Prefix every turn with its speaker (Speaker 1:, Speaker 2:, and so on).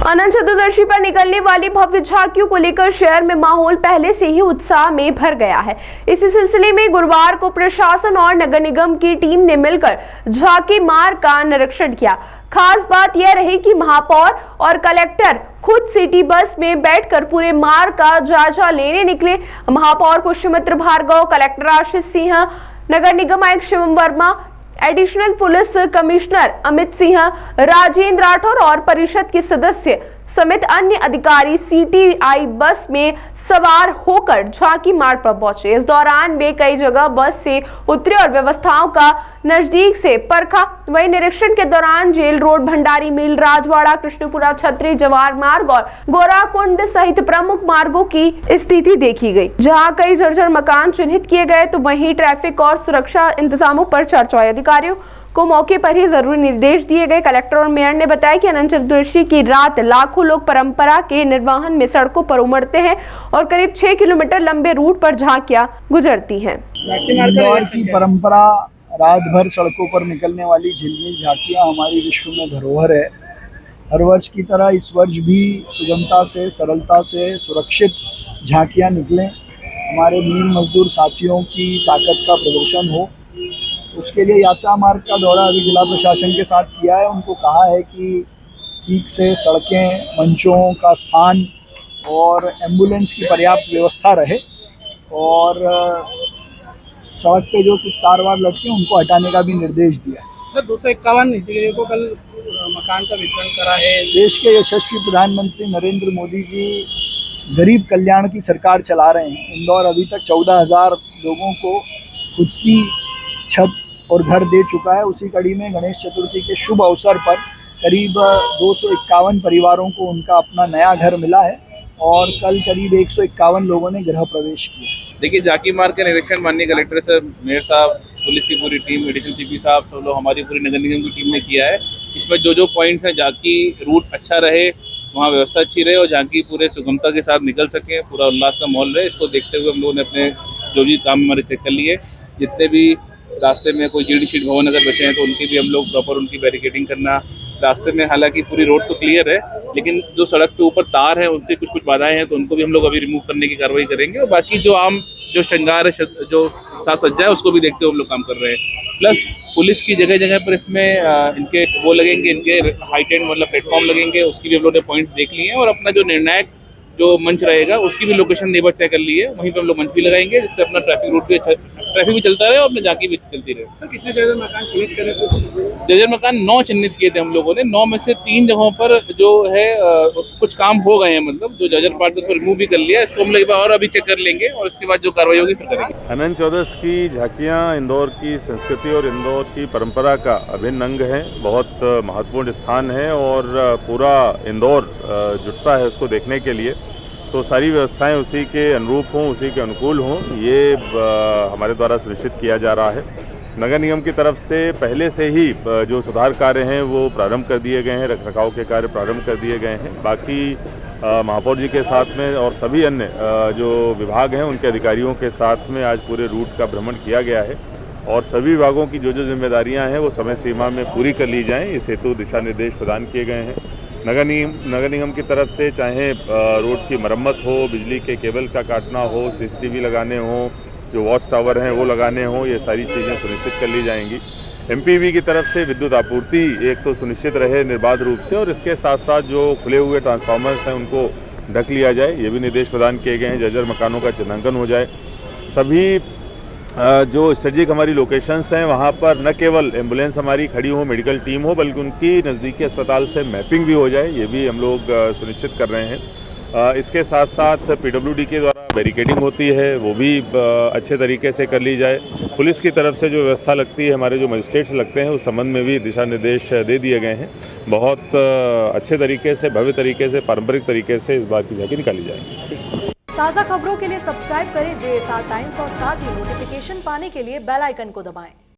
Speaker 1: अनंत चतुर्दशी पर निकलने वाली भव्य झांकियों को लेकर शहर में माहौल पहले से ही उत्साह में भर गया है। इसी सिलसिले में गुरुवार को प्रशासन और नगर निगम की टीम ने मिलकर झांकी मार्ग का निरीक्षण किया। खास बात यह रही कि महापौर और कलेक्टर खुद सिटी बस में बैठकर पूरे मार्ग का जायजा लेने निकले। महापौर पुष्यमित्र भार्गव, कलेक्टर आशीष सिंह, नगर निगम आयुक्त Shivam Verma, additional police commissioner Amit Singh, Rajendra Rathore और परिषद के सदस्य समेत अन्य अधिकारी सीटीआई बस में सवार होकर झांकी मार्ग पर पहुंचे। इस दौरान वे कई जगह बस से उतरे और व्यवस्थाओं का नजदीक से परखा। वहीं निरीक्षण के दौरान जेल रोड, भंडारी मिल, राजवाड़ा, कृष्णपुरा, छतरी, जवाहर मार्ग और गोराकुंड सहित प्रमुख मार्गों की स्थिति देखी गई, जहां कई जर्जर मकान चिन्हित किए गए। तो वहीं ट्रैफिक और सुरक्षा इंतजामों पर चर्चा हुई। अधिकारियों को मौके पर ही जरूरी निर्देश दिए गए। कलेक्टर और मेयर ने बताया कि अनंत चतुर्दशी की रात लाखों लोग परंपरा के निर्वहन में सड़कों पर उमड़ते हैं और करीब 6 किलोमीटर लंबे रूट पर झांकियां गुजरती हैं।
Speaker 2: इंदौर की परंपरा रात भर सड़कों पर निकलने वाली झिलमिल झांकियां हमारी विश्व में धरोहर है। हर वर्ष की तरह इस वर्ष भी सुगमता से, सरलता से, सुरक्षित झांकियां निकलें, हमारे मील मजदूर साथियों की ताकत का प्रदर्शन हो। उसके लिए यात्रा मार्ग का दौरा अभी जिला प्रशासन के साथ किया है। उनको कहा है कि ठीक से सड़कें, मंचों का स्थान और एम्बुलेंस की पर्याप्त व्यवस्था रहे और सड़क पे जो कुछ तारवार लटके उनको हटाने का भी निर्देश दिया है।
Speaker 3: 251 हितग्राहियों को कल मकान का वितरण करा है।
Speaker 2: देश के यशस्वी प्रधानमंत्री नरेंद्र मोदी जी गरीब कल्याण की सरकार चला रहे हैं। इंदौर अभी तक 14,000 लोगों को खुद की छत और घर दे चुका है। उसी कड़ी में गणेश चतुर्थी के शुभ अवसर पर करीब 251 परिवारों को उनका अपना नया घर मिला है और कल करीब 151 लोगों ने गृह प्रवेश किया।
Speaker 4: देखिए, झांकी मार्ग के निरीक्षण माननीय कलेक्टर साहब, मेयर साहब, पुलिस की पूरी टीम, एडिशनल सीपी साहब, सब लोग, हमारी पूरी नगर निगम की टीम ने किया है। इसमें जो पॉइंट्स हैं, झांकी रूट अच्छा रहे, वहाँ व्यवस्था अच्छी रहे और झांकी पूरे सुगमता के साथ निकल सके, पूरा उल्लास का माहौल रहे, इसको देखते हुए हम लोगों ने अपने जो भी काम हमारे चेक कर लिए। जितने भी रास्ते में कोई जीडी शीट भवन अगर बचे हैं तो उनकी भी हम लोग प्रॉपर उनकी बैरिकेडिंग करना। रास्ते में हालांकि पूरी रोड तो क्लियर है, लेकिन जो सड़क के ऊपर तार है उनकी कुछ बाधाएं हैं, तो उनको भी हम लोग अभी रिमूव करने की कार्रवाई करेंगे। और बाकी जो आम जो श्रृंगार है, जो साज सज्जा है, उसको भी देखते हुए हम लोग काम कर रहे हैं। प्लस पुलिस की जगह जगह पर इसमें इनके वो लगेंगे, इनके हाइट एंड मतलब प्लेटफॉर्म लगेंगे, उसकी भी हम लोग ने पॉइंट्स देख लिए हैं। और अपना जो निर्णायक जो मंच रहेगा उसकी भी लोकेशन नेबर तय कर ली है, वहीं पे हम लोग मंच भी लगाएंगे, जिससे अपना ट्रैफिक रूट भी ट्रैफिक भी चलता रहे और अपने झांकी भी चलती रहे।
Speaker 3: सर, कितने जगह मकान चिन्हित करें? कुछ
Speaker 4: जर्जर मकान 9 चिन्हित किए थे हम लोगों ने। 9 में से 3 जगहों पर जो है कुछ काम हो गए हैं, मतलब जो जर्जर पार्ट को रिमूव भी कर लिया, इसको हम लोग एक बार और अभी चेक कर लेंगे और उसके बाद जो कार्रवाई होगी फिर करेंगे।
Speaker 5: अनंत चतुर्दशी की झांकियाँ इंदौर की संस्कृति और इंदौर की परंपरा का अभिन्न अंग है, बहुत महत्वपूर्ण स्थान है और पूरा इंदौर जुटता है उसको देखने के लिए। तो सारी व्यवस्थाएं उसी के अनुरूप हों, उसी के अनुकूल हों, ये हमारे द्वारा सुनिश्चित किया जा रहा है। नगर निगम की तरफ से पहले से ही जो सुधार कार्य हैं वो प्रारंभ कर दिए गए हैं, रखरखाव के कार्य प्रारंभ कर दिए गए हैं। बाकी महापौर जी के साथ में और सभी अन्य जो विभाग हैं उनके अधिकारियों के साथ में आज पूरे रूट का भ्रमण किया गया है और सभी विभागों की जो जिम्मेदारियाँ हैं वो समय सीमा में पूरी कर ली जाएँ, इस हेतु दिशा निर्देश प्रदान किए गए हैं। नगर निगम की तरफ से चाहे रोड की मरम्मत हो, बिजली के केबल का काटना हो, सीसीटीवी लगाने हो, जो वॉच टावर हैं वो लगाने हो, ये सारी चीज़ें सुनिश्चित कर ली जाएंगी। एमपीवी की तरफ से विद्युत आपूर्ति एक तो सुनिश्चित रहे निर्बाध रूप से और इसके साथ साथ जो खुले हुए ट्रांसफार्मर्स हैं उनको ढक लिया जाए, ये भी निर्देश प्रदान किए गए हैं। जर्जर मकानों का चिन्हांकन हो जाए। सभी जो स्ट्रेटेजिक हमारी लोकेशंस हैं वहाँ पर न केवल एम्बुलेंस हमारी खड़ी हो, मेडिकल टीम हो, बल्कि उनकी नज़दीकी अस्पताल से मैपिंग भी हो जाए, ये भी हम लोग सुनिश्चित कर रहे हैं। इसके साथ साथ पीडब्ल्यूडी के द्वारा बैरिकेडिंग होती है, वो भी अच्छे तरीके से कर ली जाए। पुलिस की तरफ से जो व्यवस्था लगती है, हमारे जो मजिस्ट्रेट्स लगते हैं, उस संबंध में भी दिशा निर्देश दे दिए गए हैं। बहुत अच्छे तरीके से, भव्य तरीके से, पारंपरिक तरीके से इस बार की झांकी निकाली जाएगी।
Speaker 6: ताज़ा खबरों के लिए सब्सक्राइब करें JSR टाइम्स और साथ ही नोटिफिकेशन पाने के लिए बेल आइकन को दबाएं।